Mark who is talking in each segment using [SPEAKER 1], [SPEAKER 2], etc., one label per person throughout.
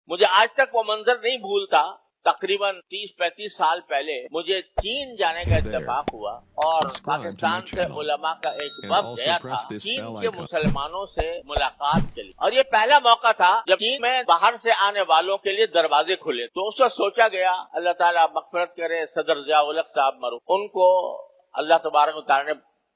[SPEAKER 1] مجھے آج تک وہ منظر نہیں بھولتا. تقریباً 30-35 سال پہلے مجھے چین جانے کا اتفاق ہوا اور پاکستان سے علماء کا ایک وفد گیا تھا چین کے مسلمانوں سے ملاقات کے لیے. اور یہ پہلا موقع تھا جب چین میں باہر سے آنے والوں کے لیے دروازے کھلے. تو اس وقت سوچا گیا اللہ تعالیٰ مغفرت کرے صدر ضیاء الحق صاحب مرحوم، ان کو اللہ تبارک و تعالیٰ نے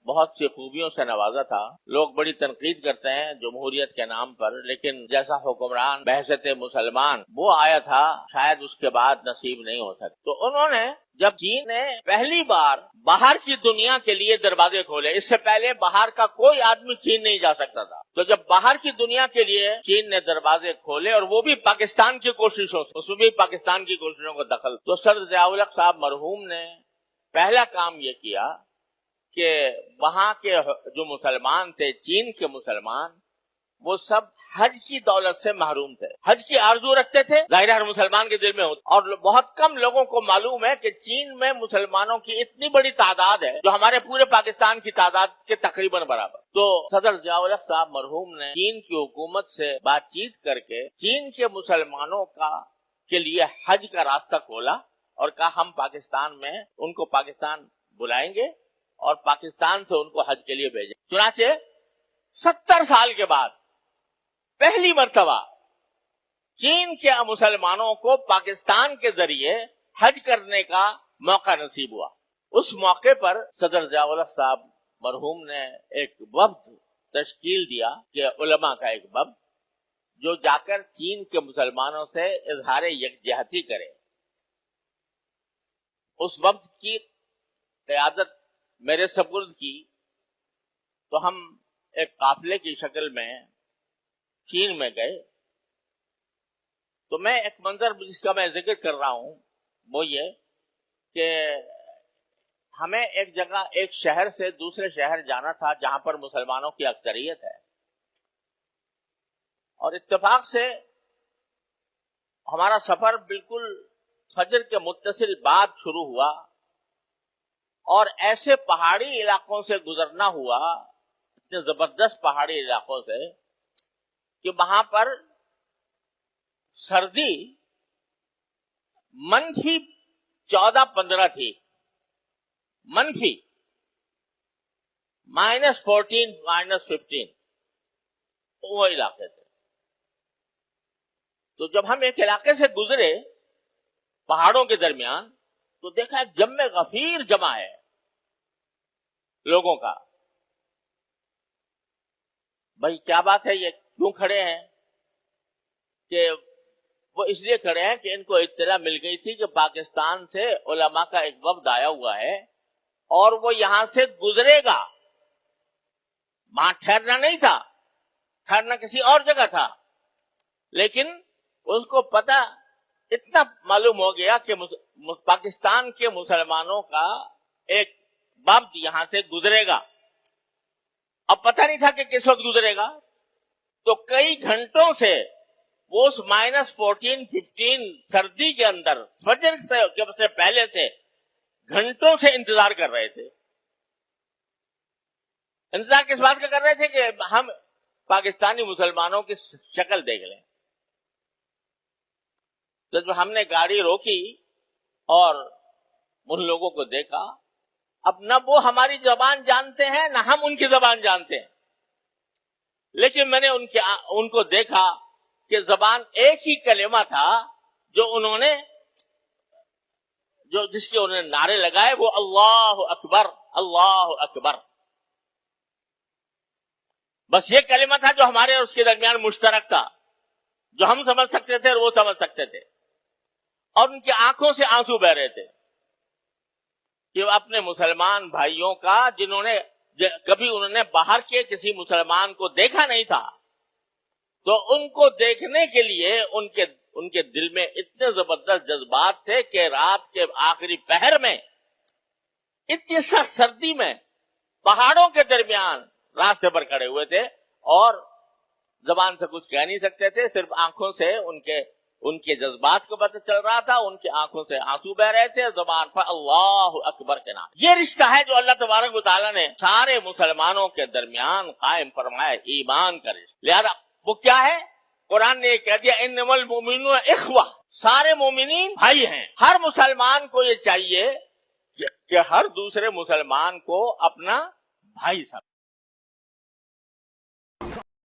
[SPEAKER 1] بہت سی خوبیوں سے نوازا تھا. لوگ بڑی تنقید کرتے ہیں جمہوریت کے نام پر، لیکن جیسا حکمران بحثت مسلمان وہ آیا تھا شاید اس کے بعد نصیب نہیں ہو سکتا. تو انہوں نے جب چین نے پہلی بار باہر کی دنیا کے لیے دروازے کھولے، اس سے پہلے باہر کا کوئی آدمی چین نہیں جا سکتا تھا، تو جب باہر کی دنیا کے لیے چین نے دروازے کھولے اور وہ بھی پاکستان کی کوششوں سے، اس میں بھی پاکستان کی کوششوں کو دخل، تو صدر ضیاء الحق صاحب مرحوم نے پہلا کام یہ کیا کہ وہاں کے جو مسلمان تھے، چین کے مسلمان، وہ سب حج کی دولت سے محروم تھے. حج کی آرزو رکھتے تھے، ظاہر ہر مسلمان کے دل میں ہوتا، اور بہت کم لوگوں کو معلوم ہے کہ چین میں مسلمانوں کی اتنی بڑی تعداد ہے جو ہمارے پورے پاکستان کی تعداد کے تقریباً برابر. تو صدر ضیاء الحق صاحب مرحوم نے چین کی حکومت سے بات چیت کر کے چین کے مسلمانوں کے لیے حج کا راستہ کھولا اور کہا ہم پاکستان میں ان کو پاکستان بلائیں گے اور پاکستان سے ان کو حج کے لیے بھیجیں. چنانچہ 70 سال کے بعد پہلی مرتبہ چین کے مسلمانوں کو پاکستان کے ذریعے حج کرنے کا موقع نصیب ہوا. اس موقع پر صدر ضیاء الحق صاحب مرحوم نے ایک وفد تشکیل دیا کہ علماء کا ایک وفد جو جا کر چین کے مسلمانوں سے اظہار یکجہتی کرے. اس وفد کی قیادت میرے سپرد کی تو ہم ایک قافلے کی شکل میں چین میں گئے. تو میں ایک منظر جس کا میں ذکر کر رہا ہوں وہ یہ کہ ہمیں ایک جگہ ایک شہر سے دوسرے شہر جانا تھا جہاں پر مسلمانوں کی اکثریت ہے، اور اتفاق سے ہمارا سفر بالکل فجر کے متصل بعد شروع ہوا اور ایسے پہاڑی علاقوں سے گزرنا ہوا، اتنے زبردست پہاڑی علاقوں سے کہ وہاں پر سردی -14-15 تھی، منفی -14 -15 وہ علاقے تھے. تو جب ہم ایک علاقے سے گزرے پہاڑوں کے درمیان تو دیکھا جمع غفیر جمع ہے لوگوں کا. بھائی کیا بات ہے، یہ کیوں کھڑے ہیں؟ کہ وہ اس لیے کھڑے ہیں کہ ان کو اطلاع مل گئی تھی کہ پاکستان سے علماء کا ایک وفد آیا ہوا ہے اور وہ یہاں سے گزرے گا. وہاں ٹھہرنا نہیں تھا، ٹھہرنا کسی اور جگہ تھا، لیکن اس کو پتہ اتنا معلوم ہو گیا کہ پاکستان کے مسلمانوں کا ایک وفد یہاں سے گزرے گا. اب پتہ نہیں تھا کہ کس وقت گزرے گا، تو کئی گھنٹوں سے وہ اس -14-15 سردی کے اندر فجر سے پہلے سے گھنٹوں سے انتظار کر رہے تھے. انتظار کس بات کا کر رہے تھے کہ ہم پاکستانی مسلمانوں کی شکل دیکھ لیں. تو جب ہم نے گاڑی روکی اور ان لوگوں کو دیکھا، اب نہ وہ ہماری زبان جانتے ہیں نہ ہم ان کی زبان جانتے ہیں، لیکن میں نے ان کو دیکھا کہ زبان ایک ہی کلمہ تھا جس کے انہوں نے نعرے لگائے، وہ اللہ اکبر اللہ اکبر. بس یہ کلمہ تھا جو ہمارے اور اس کے درمیان مشترک تھا، جو ہم سمجھ سکتے تھے اور وہ سمجھ سکتے تھے. اور ان کی آنکھوں سے آنسو بہ رہے تھے کہ اپنے مسلمان بھائیوں کا جنہوں نے کبھی انہوں نے باہر کے کسی مسلمان کو دیکھا نہیں تھا، تو ان کو دیکھنے کے لیے ان کے دل میں اتنے زبردست جذبات تھے کہ رات کے آخری پہر میں اتنی سخت سردی میں پہاڑوں کے درمیان راستے پر کھڑے ہوئے تھے اور زبان سے کچھ کہہ نہیں سکتے تھے، صرف آنکھوں سے ان کے جذبات کو پتہ چل رہا تھا. ان کی آنکھوں سے آنسو بہ رہے تھے، زبان پر اللہ اکبر کے نام. یہ رشتہ ہے جو اللہ تبارک و تعالیٰ نے سارے مسلمانوں کے درمیان قائم فرمایا، ایمان کا رشتہ. لہذا وہ کیا ہے؟ قرآن نے یہ کہہ دیا انما المؤمنون اخوہ، سارے مومنین بھائی ہیں۔ ہر مسلمان کو یہ چاہیے کہ ہر دوسرے مسلمان کو اپنا بھائی سمجھے۔